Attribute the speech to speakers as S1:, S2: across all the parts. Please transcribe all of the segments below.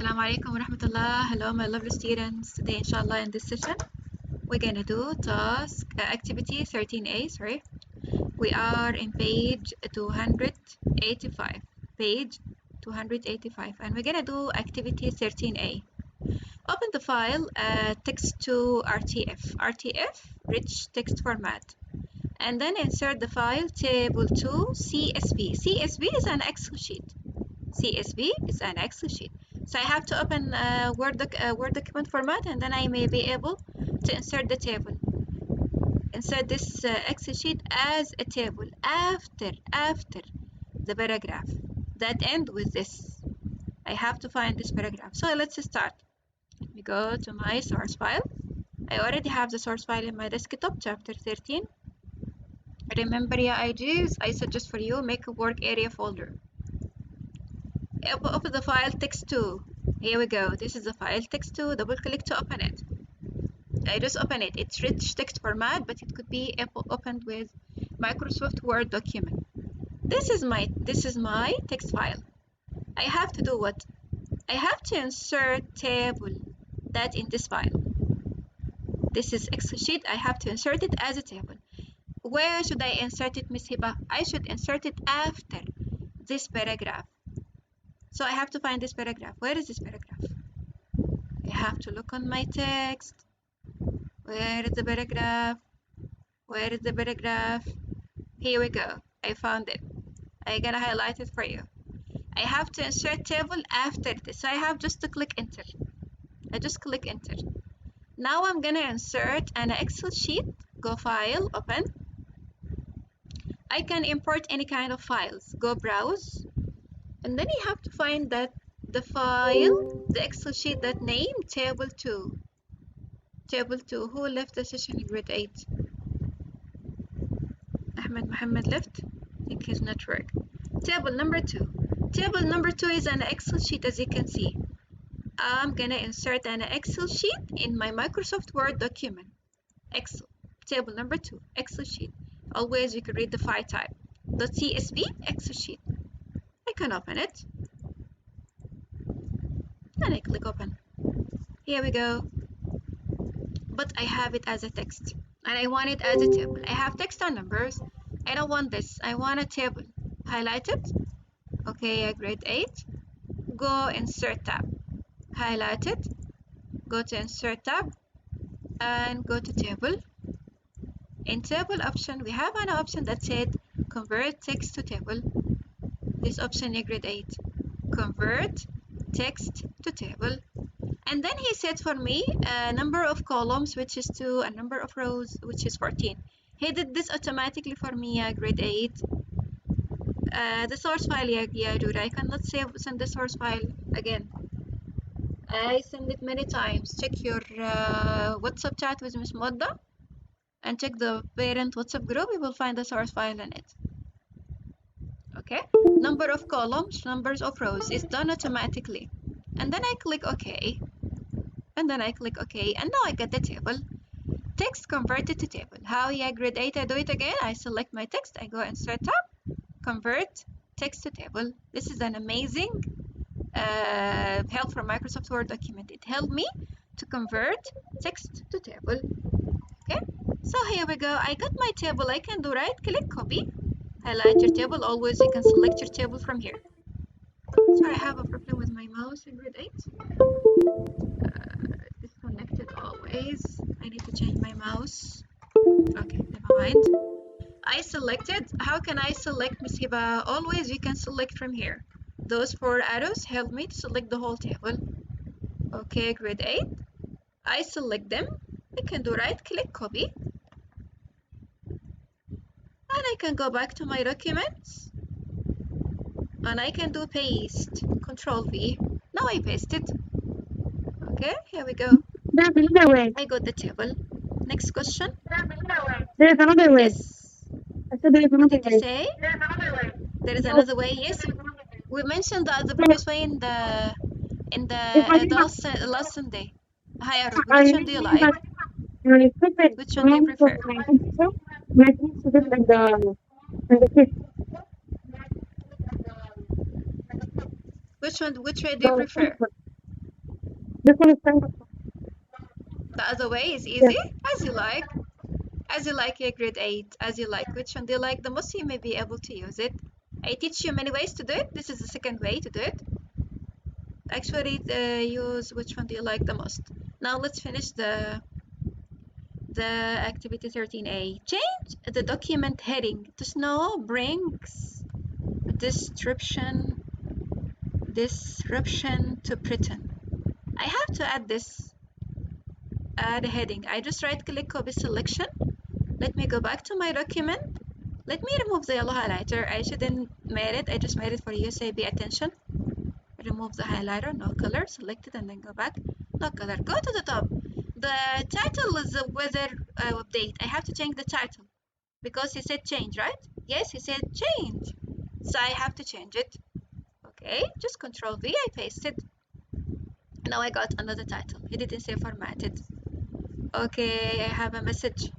S1: Assalamu alaikum wa rahmatullah. Hello, my lovely students. Today, inshallah, in this session, we're gonna do activity 13A. Sorry, we are in page 285. Page 285, and we're gonna do activity 13A. Open the file text to RTF, rich text format, and then insert the file table to CSV. CSV is an Excel sheet. CSV is an Excel sheet. So I have to open Word document format, and then I may be able to insert the table. Insert this Excel sheet as a table after the paragraph that end with this. I have to find this paragraph. So let's start. Let me go to my source file. I already have the source file in my desktop, chapter 13. Remember, your IGs, I suggest for you make a work area folder. Open the file text2. Here we go. This is the file text2. Double click to open it. I just open it. It's rich text format, but it could be opened with Microsoft Word document. This is my text file. I have to do what? I have to insert table that in this file. This is Excel sheet. I have to insert it as a table. Where should I insert it, Miss Hiba? I should insert it after this paragraph. So I have to find this paragraph. Where is this paragraph? I have to look on my text. Where is the paragraph? Where is the paragraph? Here we go. I found it. I'm gonna highlight it for you. I have to insert table after this. So I have just to click enter. I just click enter. Now I'm gonna insert an Excel sheet. Go file, open. I can import any kind of files. Go browse. And then you have to find that the file, the Excel sheet that name table 2. Table 2. Who left the session in grade 8? Ahmed Mohammed left. I think his network. Table number 2. Table number 2 is an Excel sheet, as you can see. I'm gonna insert an Excel sheet in my Microsoft Word document. Excel. Table number 2. Excel sheet. Always you can read the file type. .csv Excel sheet. I can open it. And I click open. Here we go. But I have it as a text. And I want it as a table. I have text and numbers. I don't want this. I want a table. Highlight it. Okay, grade 8. Go insert tab. Highlight it. Go to insert tab. And go to table. In table option, we have an option that said convert text to table. This option in grade 8. Convert text to table. And then he said for me a number of columns, which is 2, a number of rows, which is 14. He did this automatically for me, grade 8. The source file, yeah, dude, I cannot send the source file again. I send it many times. Check your WhatsApp chat with Miss Modda and check the parent WhatsApp group. You will find the source file in it. Okay, number of columns, numbers of rows is done automatically. And then I click OK. And then I click OK. And now I get the table. Text converted to table. How, yeah, grade 8, I do it again. I select my text. I go insert tab. Convert text to table. This is an amazing help from Microsoft Word document. It helped me to convert text to table. Okay, so here we go. I got my table. I can do right click, copy, highlight your table. Always you can select your table from here. Sorry, I have a problem with my mouse in grade 8. Disconnected always. I need to change my mouse. Okay, never mind. I selected. How can I select, Miss Hiba? Always you can select from here. Those 4 arrows help me to select the whole table. Okay, grade 8. I select them. I can do right click, copy. And I can go back to my documents. And I can do paste. Control V. Now I paste it. Okay, here we go.
S2: There's another way.
S1: I got the table. Next question.
S2: There's another way.
S1: Yes.
S2: I said there's
S1: What
S2: another
S1: did you
S2: way.
S1: say? There is another way. Yes. We mentioned the previous way in the
S2: If I did not,
S1: last Sunday. Hi, Arub. Which one do you like?
S2: when I flip it,
S1: Which one do you prefer?
S2: when I flip it like the kick,
S1: Which way do you prefer?
S2: This one is kind of
S1: The other way is
S2: yes.
S1: easy, as you like. As you like your grade 8, as you like. Which one do you like the most? You may be able to use it. I teach you many ways to do it. This is the second way to do it. Actually, use which one do you like the most. Now let's finish the activity 13A. Change the document heading to snow brings disruption to Britain. I have to add this, add a heading. I just right click, copy selection. Let me go back to my document. Let me remove the yellow highlighter. I shouldn't made it. I just made it for you, so pay attention. Remove the highlighter, no color, select it and then go back. No color, go to the top. The title is the weather update. I have to change the title because he said change, right? Yes, he said change. So I have to change it. Okay, just Control V, I pasted. Now I got another title. He didn't say formatted. Okay, I have a message.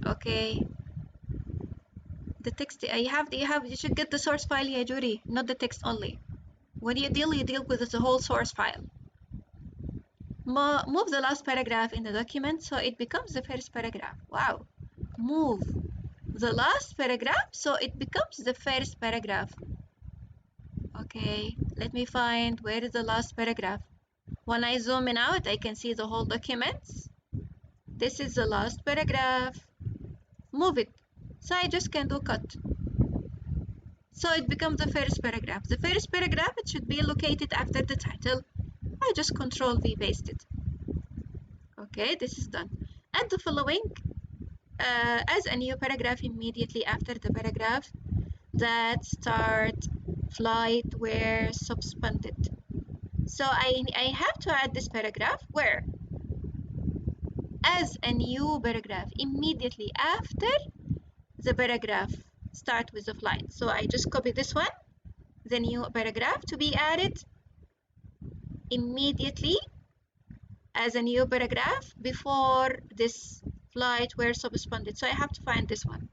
S1: Okay, the text you should get the source file here, Judy, not the text only. When you deal with the whole source file. Move the last paragraph in the document so it becomes the first paragraph. Wow. Move the last paragraph so it becomes the first paragraph. Okay, let me find where is the last paragraph. When I zoom in out, I can see the whole document. This is the last paragraph. Move it. So I just can do cut. So it becomes the first paragraph. The first paragraph, it should be located after the title. I just Control V paste it. Okay, this is done. Add the following as a new paragraph immediately after the paragraph that start flight were suspended. So I have to add this paragraph where as a new paragraph immediately after the paragraph start with the flight. So I just copy this one, the new paragraph to be added immediately as a new paragraph before this flight were suspended. So I have to find this one.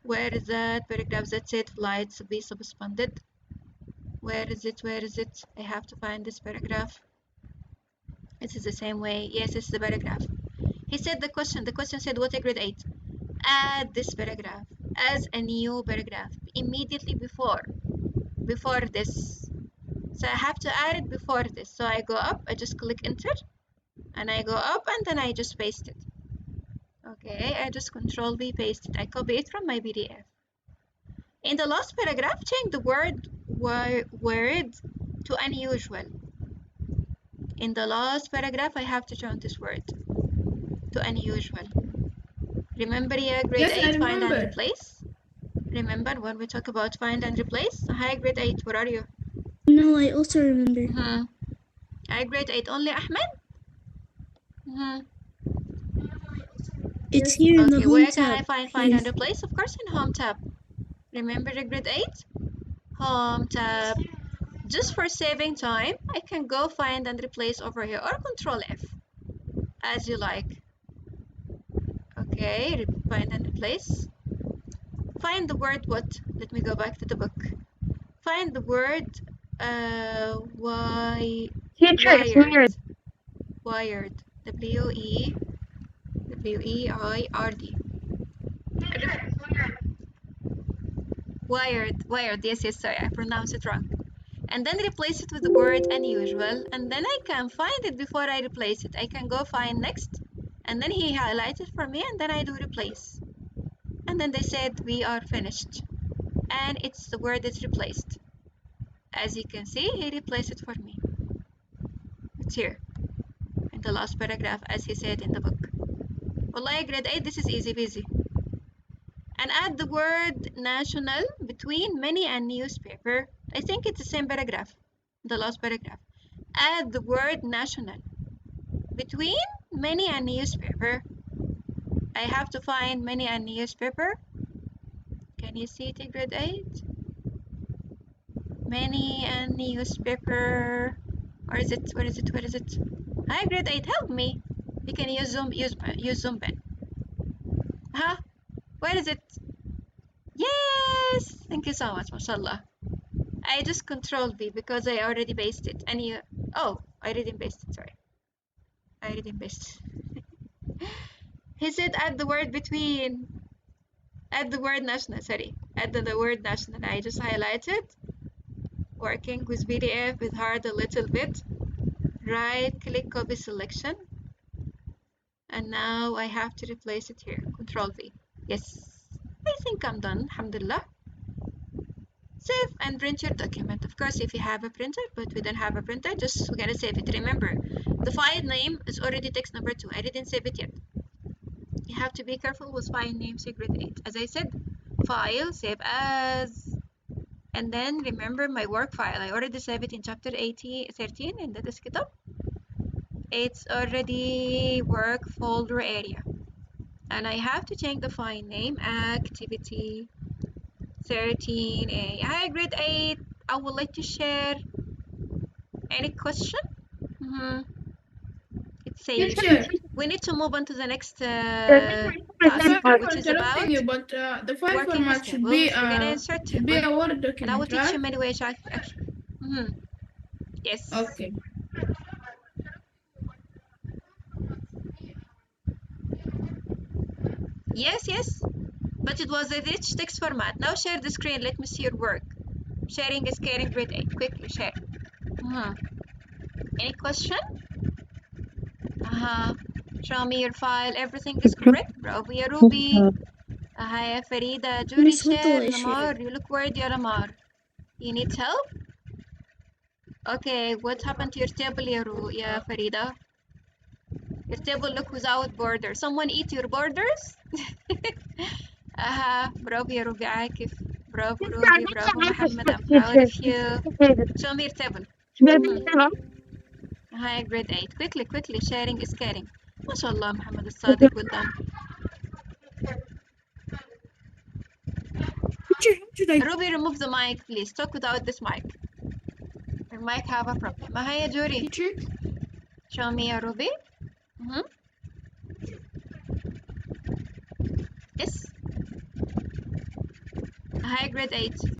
S1: Where is that paragraph that said flights be suspended? Where is it? Where is it? I have to find this paragraph. This is the same way. Yes, it's the paragraph. He said the question. The question said, what a grade 8? Add this paragraph as a new paragraph immediately before this. So I have to add it before this. So I go up, I just click enter, and I go up, and then I just paste it. Okay, I just Control V paste it. I copy it from my PDF. In the last paragraph, change the word to unusual. In the last paragraph, I have to change this word to unusual. Remember, yeah, grade
S3: Yes, I
S1: 8, find and
S3: remember.
S1: replace? Remember when we talk about find and replace? Hi, grade 8, where are you?
S3: No, I also remember.
S1: Hi, grade 8, only Ahmed?
S3: It's here in the
S1: Okay,
S3: home
S1: where can I
S3: tab.
S1: find
S3: Here.
S1: and replace? Of course, in Home tab. Remember the grade 8? Home tab. Just for saving time, I can go find and replace over here or Control F, as you like. Okay, find and replace. Find the word what? Let me go back to the book. Find the word
S2: Teacher, it's
S1: wired.
S2: weird.
S1: Wired. W-E-I-R-D. Wired. Yes, yes, sorry, I pronounced it wrong. And then replace it with the word unusual, and then I can find it before I replace it. I can go find next, and then he highlighted for me, and then I do replace. And then they said we are finished, and it's the word is replaced. As you can see, he replaced it for me. It's here in the last paragraph, as he said in the book. Wallahi, grade 8, this is easy peasy. And add the word national between many and newspaper. I think it's the same paragraph, the last paragraph. Add the word national between many and newspaper. I have to find many and newspaper. Can you see it in grade 8? Many and newspaper. Where is it? Where is it? Where is it? Hi, grade 8, help me. You can use zoom pen. Huh? Where is it? Yes! Thank you so much, mashallah. I just control V because I already pasted it. And you, oh, I didn't paste it, sorry. I didn't paste it. He said add the word between, add the word national, sorry. Add the word national. I just highlighted, working with PDF with hard a little bit. Right click copy selection. And now I have to replace it here. Control V. Yes, I think I'm done, alhamdulillah. Save and print your document. Of course, if you have a printer, but we don't have a printer, just we're gonna save it. Remember, the file name is already text number 2. I didn't save it yet. You have to be careful with file names in grade 8. As I said, file, save as, and then remember my work file. I already saved it in chapter 13 in the desktop. It's already work folder area. And I have to change the file name, activity 13A. Hi, grade 8. I would like to share. Any question? It says
S4: Teacher,
S1: we need to move on to the next task,
S4: sorry for
S1: which is
S4: interrupting
S1: about
S4: you, but the file
S1: working with
S4: format should be
S1: tables. We're gonna insert table,
S4: a Word
S1: and I will
S4: document,
S1: teach
S4: right?
S1: you many ways. Actually, yes,
S4: Okay.
S1: yes. But it was a rich text format. Now share the screen. Let me see your work. Sharing is caring. Grade 8. Quickly share. Any question? Show me your file. Everything is correct. Bravo, ya Ruby. Hi, Farida. Jury
S3: Miss, what do
S1: share.
S3: I share?
S1: Lamar, you look worried, ya Lamar. You need help? Okay, what happened to your table, ya Farida? Your table look without borders. Someone eat your borders? برافو يا روبي عاكف. برافو روبي. برافو محمد. I'm proud of you. Show me your table. Hi, grade 8. Quickly. Sharing is caring. ما شاء الله محمد الصادق. Well done.
S3: Teacher, how should I?
S1: Ruby, remove the mic, please. Talk without this mic. Your mic have a problem. Hi, Juri.
S4: Teacher?
S1: Show me a Ruby. Yes. Hi, grade 8.